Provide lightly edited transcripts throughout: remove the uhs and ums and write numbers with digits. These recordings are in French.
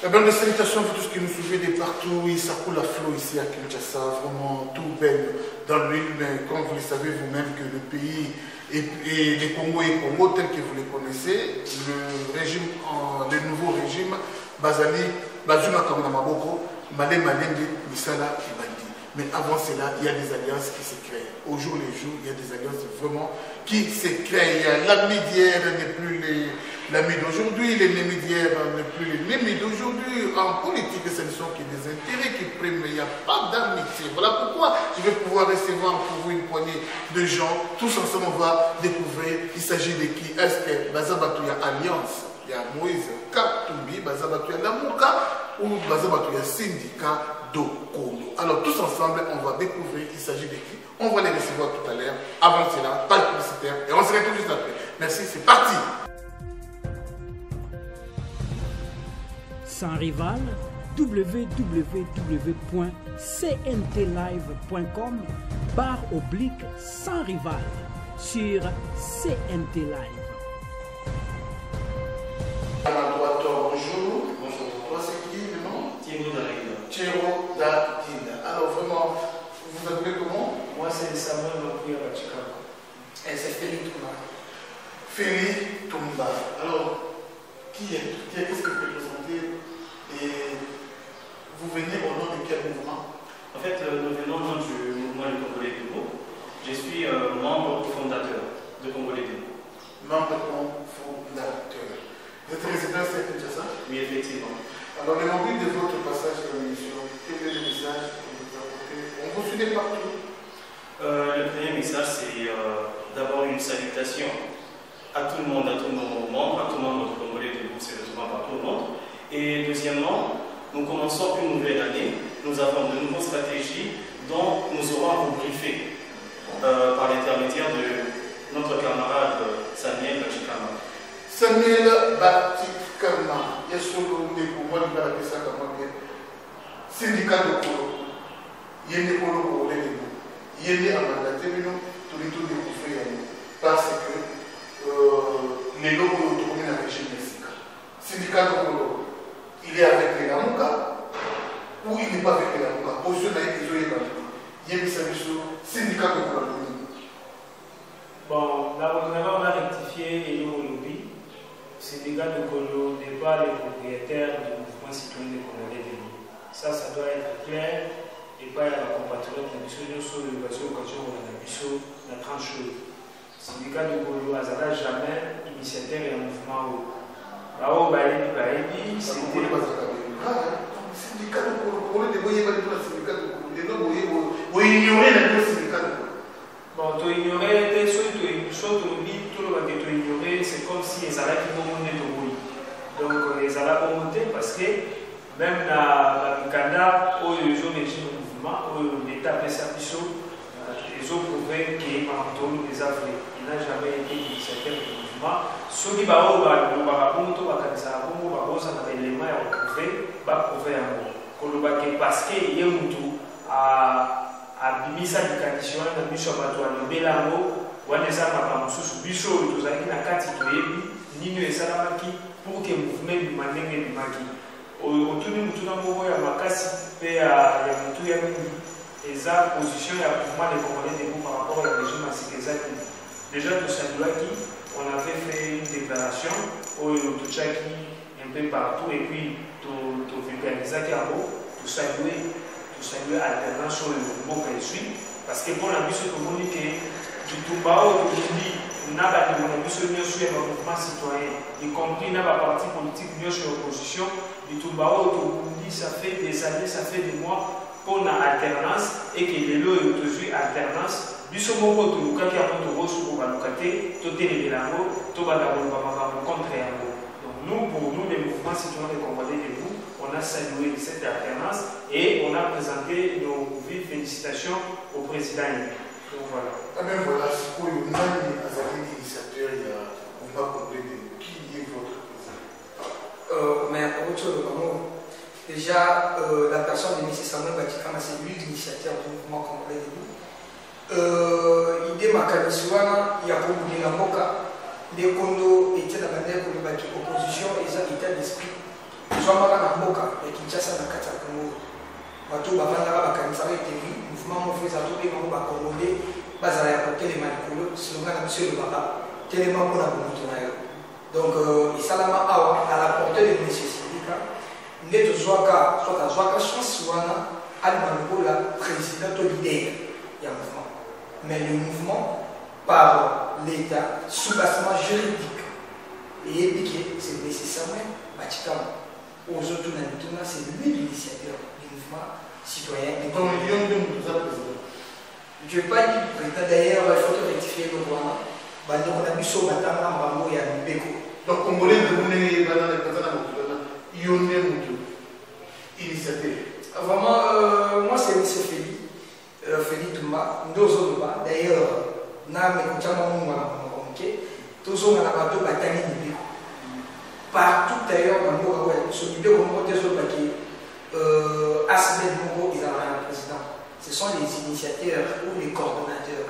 Eh bien, des salutations à vous tous qui nous suivez de partout. Ça coule à flot ici à Kinshasa, vraiment tout baigne dans l'huile. Mais comme vous le savez vous-même que le pays et les Congo et Congo tels que vous les connaissez, le nouveau régime, Bazali, Bazuma Kamuna Maboko, Malé Malenge, Misala et Bandi. Mais avant cela, il y a des alliances qui se créent. Au jour le jour, il y a des alliances vraiment qui se créent. L'ami d'hier n'est plus l'ami d'aujourd'hui, l'ennemi d'hier n'est plus l'ennemi d'aujourd'hui. En politique, ce ne sont que des intérêts qui priment, il n'y a pas d'amitié. Voilà pourquoi je vais pouvoir recevoir pour vous une poignée de gens. Tous ensemble, on va découvrir, il s'agit de qui. Est-ce que Bazabatouya Alliance, il y a Moïse Katumbi, Bazabatouya Lamuka ou Bazabatouya Syndicat Dokono. Alors tous ensemble, on va découvrir il s'agit de qui. On va les recevoir tout à l'heure. Avant cela, page publicitaire et on se retrouve juste après. Merci, c'est parti. Sans rival, www.cntlive.com/sans rival sur CNT Live. Bonjour. Bonjour. Toi, c'est qui le nom? Thierry Dadina. Alors vraiment, vous appelez comment? Moi, c'est Samuel Makuya Bachikako. Et c'est Félix Toumba. Félix Toumba. Alors, qu'est-ce que vous représentez et vous venez au nom de quel mouvement? En fait, nous venons au nom du mouvement du Congolais Debout. Je suis membre fondateur de Congolais Debout. Membre fondateur. Vous êtes résident à Kinshasa? Oui, effectivement. Alors, le mobile de votre passage à l'émission, quel est le message que vous apportez? On vous suit partout. Le premier message, c'est d'abord une salutation à tout le monde, à tous nos membres, à tout le monde de Congolais Debout, c'est souvent par tout le monde. Et deuxièmement, nous commençons une nouvelle année. Nous avons de nouvelles stratégies dont nous aurons à vous briefer par l'intermédiaire de notre camarade Samuel Bachikama. Samuel Batikama, il y a sur le mouvement de la syndicat de Kolo. Il y a des Kolo pour les débouts. Il y a des amandatés, mais nous, tous les tours de Koufé, parce que les locaux autonomes dans le régime mexicain. Syndicat de Kolo, il est avec les Namouka ou il n'est pas avec les Namouka. Position d'ailleurs qu'ils ont eu dans le pays. Il y a des services syndicat de Kolo. Bon, d'abord, on a rectifié les lobby. Syndicat de Kolo n'est pas les propriétaires du mouvement citoyen de Congolais Debout. Ça doit être clair. Et pas la compatriote de sur l'occasion de la tranche. Syndicat de Kolo n'a jamais initiateur et un mouvement. Là-haut, c'était. Syndicat de Kolo, il y a des syndicats de Kolo. Vous ignorez le syndicat de Kolo. Bon, tu ignorais, tout le monde que tu ignorais, c'est comme si les Arabes qui vont monter de bruit. Donc, les Arabes vont monter parce que même la Mikanda, où ils ont régime le mouvement, où l'État fait sa mission, ils ont prouvé qu'il y a un des Africains. Il n'a jamais été initiateur du mouvement. Ceux qui ont prouvé parce qu'il y a un tout à bimisa dikadisyon na biso bato alobelango wana eza makambo mosusu biso oyo tozalaki na kati toyebi nini esalamaki pour ke mouvement ebima ndenge ebimaki oyo otuni motuna moko ya makasi mpe ya motu ya mingi eza position ya mouvement de Congolais Debout par rapport à régime asika ezaki déjà tosaluaki on avait fait une déclaration oyo totiaki un peu partout et puis tovulgarisaki yango saluer alternance sur le mot qu'elle suit parce que pour la mission comme on dit que du Tumbao aujourd'hui n'a pas de mission sur le mouvement citoyen y compris n'a pas parti politique mieux sur l'opposition du Tumbao aujourd'hui ça fait des années ça fait des mois qu'on a alternance et que les lots est aujourd'hui alternance biso moko to luka ki amoto rosu ko balukate to télébelango to balabo bamaka contre yango donc nous pour nous les mouvements citoyens des Congolais Debout on a salué cette alternance et on a présenté nos vives félicitations au président. Donc voilà. Ah ben voilà, c'est pour une année initiateur, il y a on va compléter. Qui est votre président? Mais autre chose, déjà, la personne de M. Samuel Batikama, c'est lui l'initiateur du mouvement Congolais Debout. Il est Makanisuana, il y a beaucoup de la Moka, les Kondo étaient dans la opposition et ça état d'esprit. ezwamaka na mboka ya Kinshasa na kati ya Congo bato bavandaka bakanisaka ete mouvement moko eza tobengango bakongole bazala ya kotelema likolo slogan na biso elobaka telema mpona bomoto na yo. Donc esalama awa na la portée de monsieur Sidika nde tozwaka chance wana alima lokola président to leader ya mouvement, mais le mouvement par l'État sous basement juridique et épiqué c'est nécessairement Batikam aux autres nabituna, c'est lui l'initiateur du mouvement citoyen. Donc Lyon nous a président. Je ne vais pas dire président d'ailleurs, il faut rectifier le point. On a vu sur Batanga Mbambo et à Mbeko. Donc Congolais de Mouné et Banana et Katana Yone Moutou, initiateur. Vraiment, moi c'est M. Félix Toumba, Ndozo Toumba. D'ailleurs, na mekutama mungu wanakomuke tozonga na bato batani Mbeko. Partout d'ailleurs dans le monde, ce qui veut remonter sur le paquet, Asmed Mongo, ils ont un président. Ce sont les initiateurs ou les coordonnateurs.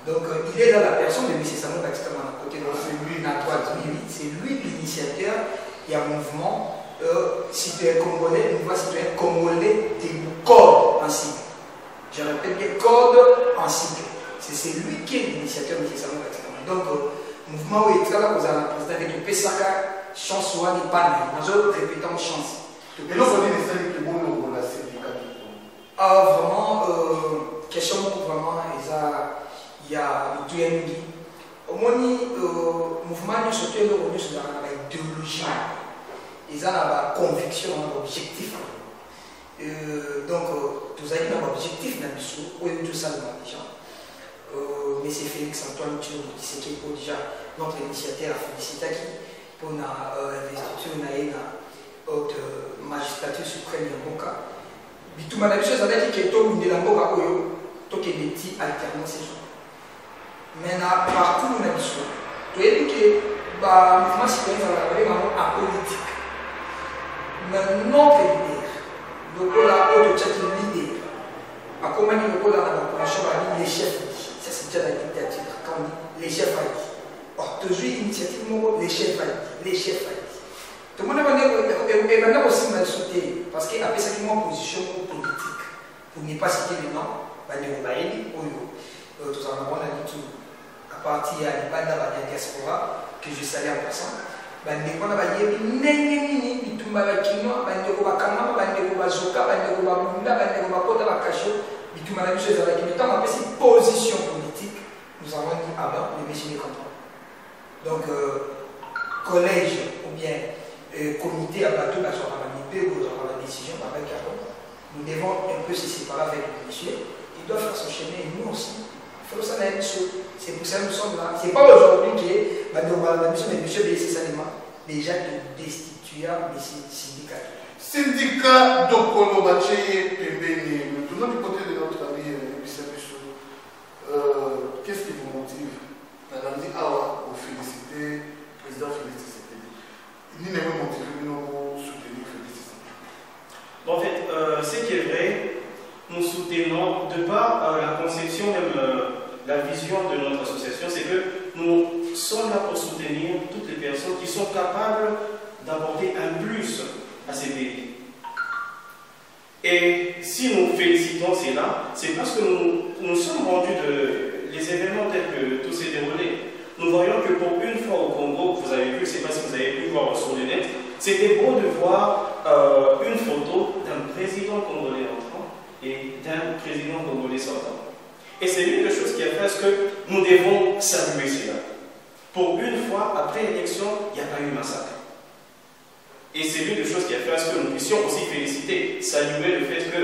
Donc il est dans la personne de M. Samuel Batikam à côté de lui, c'est lui l'initiateur. Il y a un mouvement citoyen congolais, mouvement citoyen congolais des codes en cycle. Je répète bien, code en cycle. C'est lui qui est l'initiateur de M. Samuel Batikam. Donc, mouvement où il est là, vous avez un président avec le PSAK. Chance ou n'est pas nous autres répétons chance. Et là, on est les seuls qui vont nous la syndicat. Ah, vraiment, question vraiment, il y a tout un guide. Au moins, mouvement de ce que nous sommes dans l'idéologie. Ils ont la conviction, l'objectif. Donc, tous avez un objectif dans le sous, où tout ça déjà. Mais c'est Félix Antoine qui c'est qui est déjà notre initiateur à féliciter pour l'investiture de la haute magistrature suprême de Mboka. Tout le monde a dit que tout le monde a des petits alternances. Mais dans le parcours, on a dit que le mouvement citoyen est apolitique. Mais notre leader, le haute leader, a commandé le code de la population, les chefs. Ça, c'est déjà la dictature. Quand on dit les chefs haïs. Or, toujours l'initiative, les chefs haïs. Les chefs haïs. Tout le monde a aussi mal sauté. Parce qu'il y a une position politique. Pour ne pas citer les noms, tout ça, on a dit tout. À partir de la diaspora, que je salue en passant, on a dit position politique, nous avons dit avant, les messieurs les contrôles. Donc, collège ou bien comité à bateau, la décision avec Caron, nous devons un peu se séparer avec le monsieur. Il doit faire son chemin et nous aussi. Il faut que ça aille sur. C'est pour ça que nous sommes là. Ce n'est pas aujourd'hui que la mission de monsieur BC Salima déjà destituer les syndicats. Syndicat Dokolo Baché Pembeni, maintenant du côté de notre ami Bissabiso, qu'est-ce qui vous motive? On a dit ah, vous félicitez le président Félix Tshisekedi. Ni ne vous motive nous soutenir Félix Tshisekedi. En fait, ce qui est vrai, nous soutenons de par la conception, même la vision de notre association, c'est que nous sommes là pour soutenir toutes les personnes qui sont capables d'apporter un plus à ces pays. Et si nous félicitons cela, c'est parce que nous sommes rendus les événements tels que tout s'est déroulé. Nous voyons que pour une fois au Congo, vous avez vu, je ne sais pas si vous avez pu voir sur le net, c'était beau de voir une photo d'un président congolais entrant et d'un président congolais sortant. Et c'est l'une des choses qui a fait ce que nous devons saluer cela. Pour une fois, après l'élection, il n'y a pas eu massacre. Et c'est l'une des choses qui a fait ce que nous puissions aussi féliciter, saluer le fait que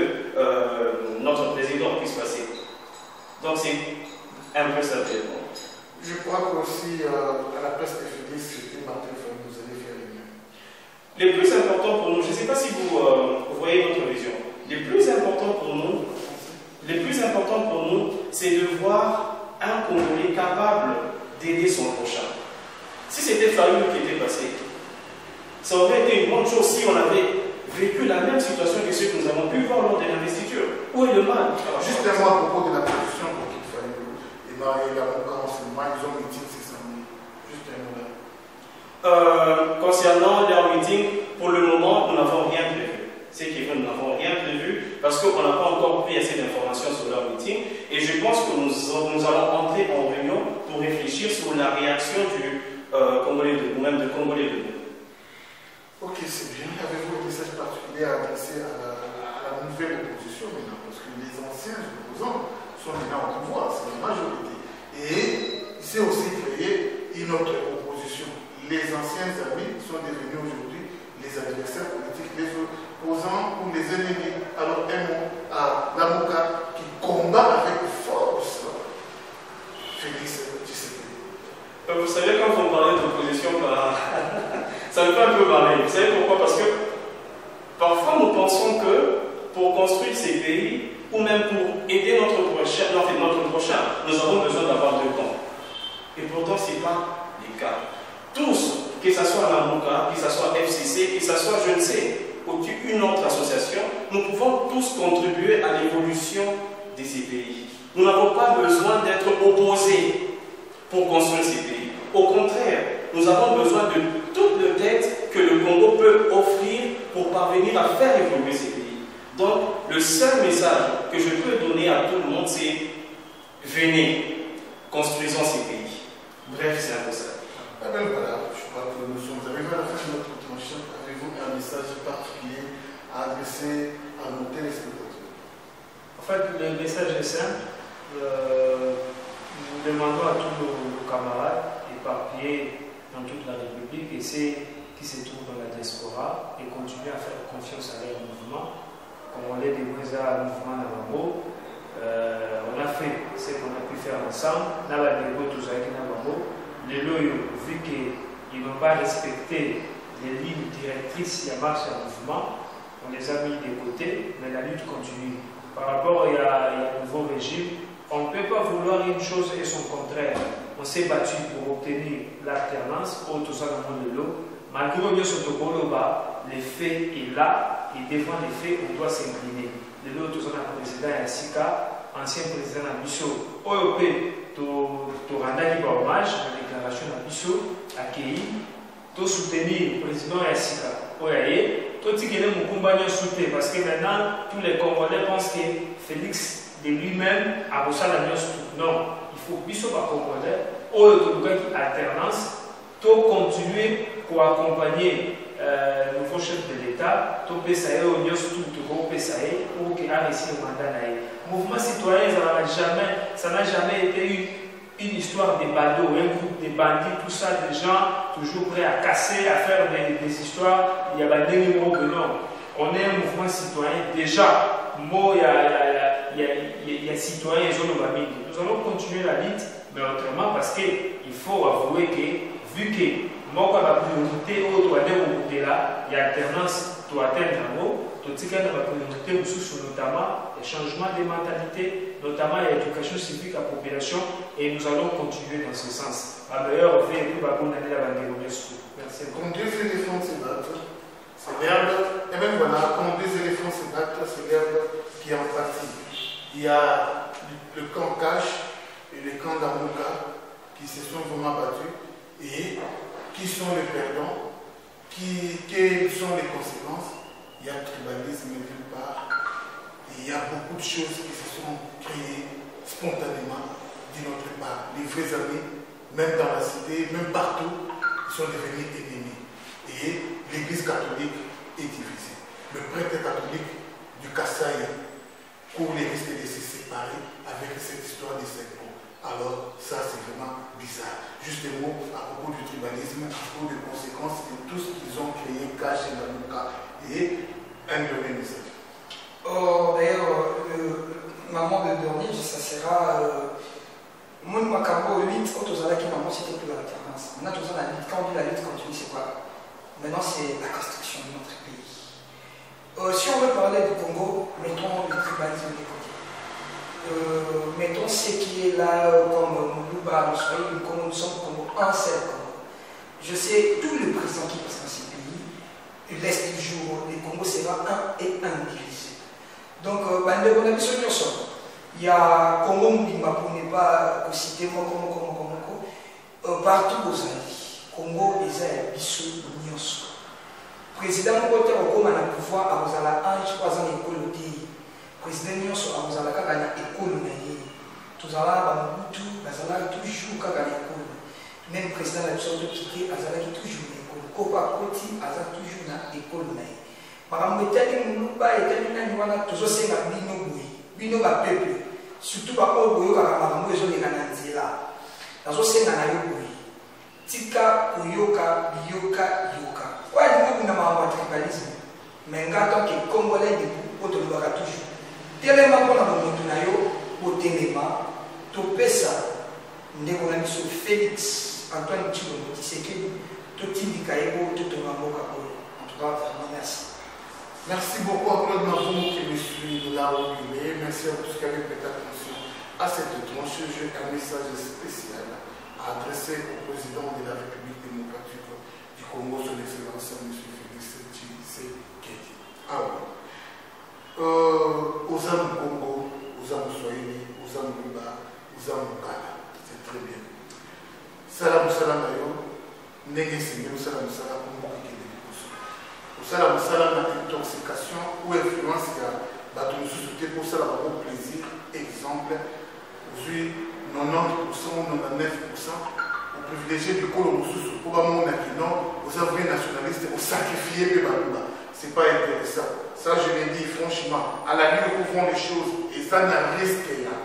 notre président puisse passer. Donc c'est un peu ça. Je crois qu'aussi à la place de Félix, c'était Martin Fayou, vous allez faire les mêmes. Les plus importants pour nous, je ne sais pas si vous voyez notre vision, les plus importants pour nous, c'est de voir un Congolais capable d'aider son prochain. Si c'était Fayou qui était passé, ça aurait été une bonne chose si on avait vécu la même situation que ce que nous avons pu voir lors de l'investiture. Où est le mal? Juste un mot à propos de la position pour qu'il Fayou. Et la rencontre, ils ont meeting, c'est samedi. Juste un mot là. Concernant leur meeting, pour le moment, nous n'avons rien prévu. Ce qui est vrai, nous n'avons rien prévu parce qu'on n'a pas encore pris assez d'informations sur leur meeting. Et je pense que nous allons entrer en réunion pour réfléchir sur la réaction du Congolais de nous-mêmes, de Congolais de nous. Ok, c'est bien. Avez-vous un message particulier à adresser à la nouvelle opposition maintenant? Parce que les anciens opposants sont maintenant au pouvoir, c'est la majorité. Et il s'est aussi créé une autre opposition. Les anciens amis sont devenus aujourd'hui les adversaires politiques, les opposants ou les ennemis. Alors un mot à Lamuka qui combat avec force Félix Tshisekedi. Vous savez, quand on parlait d'opposition, ça me fait un peu marrer. Vous savez pourquoi? Parce que parfois nous pensons que pour construire ces pays, ou même pour aider notre prochain, nous avons besoin d'avoir deux camps. Et pourtant, ce n'est pas le cas. Tous, que ce soit Lamuka, que ce soit FCC, que ce soit, je ne sais, une autre association, nous pouvons tous contribuer à l'évolution de ces pays. Nous n'avons pas besoin d'être opposés pour construire ces pays. Au contraire, nous avons besoin de toute l'aide que le Congo peut offrir pour parvenir à faire évoluer ces pays. Donc, le seul message que je peux donner à tout le monde, c'est venez, construisons ces pays. Bref, c'est un peu ça. Ah ben voilà, je crois que nous sommes arrivés à la fin de notre tranchant. Avez-vous un message particulier à adresser à nos téléspectateurs? En fait, le message est simple. Nous demandons à tous nos camarades éparpillés dans toute la République et ceux qui se trouvent dans la diaspora et continuer à faire confiance à leur mouvement. Comme on est des mouvements Nabambo, on a fait ce qu'on a pu faire ensemble. Dans la dégo, tout ça, les loyaux, vu qu'ils n'ont pas respecté les lignes directrices qui marchent en mouvement, on les a mis de côté, mais la lutte continue. Par rapport à un nouveau régime, on ne peut pas vouloir une chose et son contraire. On s'est battu pour obtenir l'alternance, tout ça dans le monde de l'eau. Malgré les faits est là, et devant les faits, on doit s'incliner. Le tout ça, le président Yassika, ancien président Nabiso, OEP, tu rends hommage à la déclaration Nabiso, accueilli, tu soutenir le président Yassika, Oyaye, tu tiens mon combat soutenu parce que maintenant, tous les Congolais pensent que Félix de lui-même a besoin de la non, il faut Biso pas Congolais, OEP, alternance, tu continuer pour accompagner le nouveau chef de l'État, tu peux essayer au niveau tout pour essayer pour qu'il ait réussi le mandat. Le mouvement citoyen, ça n'a jamais été une histoire de badauds, un groupe de bandits, tout ça, des gens toujours prêts à casser, à faire des histoires. Il y a des numéros que non. On est un mouvement citoyen. Déjà, il y a citoyens et zones familles. Nous allons continuer la lutte, mais autrement parce qu'il faut avouer que, vu que moi, la priorité, il y a alternance pour atteindre un mot, la priorité notamment les changements de mentalité, notamment l'éducation civique à la population, et nous allons continuer dans ce sens. La meilleure vie est plus bonne année à la Merci. Quand deux éléphants se battent, c'est l'herbe, et même voilà, quand deux éléphants se battent, c'est l'herbe qui est en partie. Il y a le camp Cache et le camp d'Amouka qui se sont vraiment battus, et qui sont les perdants, quelles sont les conséquences. Il y a le tribalisme d'une part, et il y a beaucoup de choses qui se sont créées spontanément d'une autre part. Les vrais amis, même dans la cité, même partout, ils sont devenus ennemis. Et l'Église catholique est divisée. Le prêtre catholique du Kassai court les risques de se séparer avec cette histoire des sectes. Alors ça c'est vraiment bizarre. Juste des mots à propos du tribalisme, à propos des conséquences de tout ce qu'ils ont créé, caché dans le cas et un dernier message. D'ailleurs, le maman de dernier, ça sera mon Macabo 8, quand on a dit maman c'était plus l'alternance. Maintenant tout ça la lutte, quand on dit la lutte continue, c'est quoi? Maintenant c'est la construction de notre pays. Si on veut parler du Congo, mettons le tribalisme de côté. Mettons ce qui est là comme Moulouba, comme nous sommes comme un seul Congo. Je sais, tous les présidents qui passent dans ces pays, l'Est du jour, le Congo sera un et indivisible. Donc, il y a Congo Mbimba pour ne pas citer moi partout aux Alliés. Congo, ils ont Bissou, Nyonso. président moko te okoma na pouvoir akozala ange po aza na ekolo te président nyonso akozala kaka na ekolo na ye tozala bamobutu bazalaki toujours kaka na ekolo même président na biso tokite azalaki toujours na ekolo koko akoti aza toujours na ekolo na ye makambo etali moluba etali nani wana tozosenga bino boye bino bapeuple surtout baoyo boyokaka makambo ezoleka na nzela nazosenga na yo boye tika koyoka biyoka yoka oyo alingi kuna makambo ya tribalisme mais nga tanke congolais debu po tolobaka toujours telema mpona bomoto na yo otelema topesa ndeko na biso Félix Antoine Tshilombo Tshisekedi totindika ye po totonga mboka oyo en tout cas vraiment merci. Merci beaucoup à Claude Mavou qui me suit là où il est. Merci à tous qui avaient prêté attention à cette tranche. J'ai un message spécial à adresser au président de la République démocratique du Congo, son excellence M. Félix Tshisekedi. Alors, aux âmes Congo, aux âmes Swahili, aux âmes Luba, aux âmes Ghana. C'est très bien. Salam salam ayo, négocier, salam salam pour moi. Osala mosala na intoxication ou influence ya bato mosusu te mpo osala bango plaisir. Exemple, ozwi 90% ou 99% oprivilégie bikolo mosusu mpo bamona kino oza vrai nationaliste osacrifie mpe baloba. C'est pas intéressant. Ça je l'ai dit franchement, à la lieu où vont les choses eza na risque ya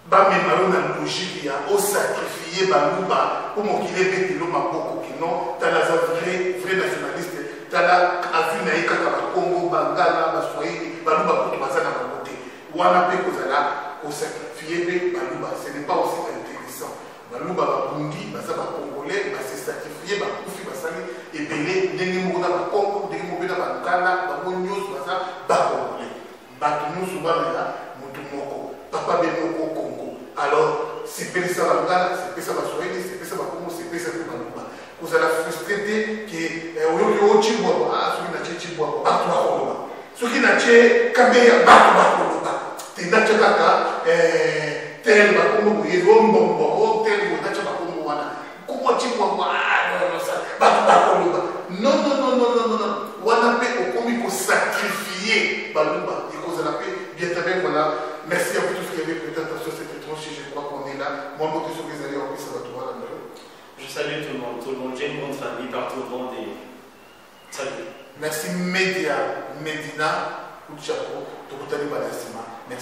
bamema yo na logique ya osacrifie baloba mpo mokili ebetelo maboko kino talaza vrai nationaliste tala avu na ye kaka bakongo bangala baswahili baluba kutu baza na bango te wana mpe kozala kosacrifie mpe baluba. Ce n'est pas aussi intéressant. baluba babundi baza bacongolais base sacrifie bakufi basali ebele ndenge moko na bakongo ndenge moko na bangala bango nyonso baza bacongolais bato nyonso bamela motu moko papa be moko Congo. Alors sepelisa bangala sepelisa baswahili sepelisa bakongo sepelisa mpe baluba kozala frustré te ke oyoki ochimbwako soki natie chimbwako bato bakoloba soki natie kabeya bato bakoloba te natie kaka tel bakongo boye ombombo tel boye natie bakongo wana komo chimbwako bato bakoloba non wana mpe okomi kosacrifie baluba ekozala mpe bientôt. Voilà, merci à vous tous qui avez prêté attention à cette étrange. Je crois qu'on est là. Moi, je suis désolé, en plus, ça va tout voir. Je salue tout le monde, j'ai une bonne famille partout au monde et salut. Merci Medina, Uchapo, Tokutani Badasima.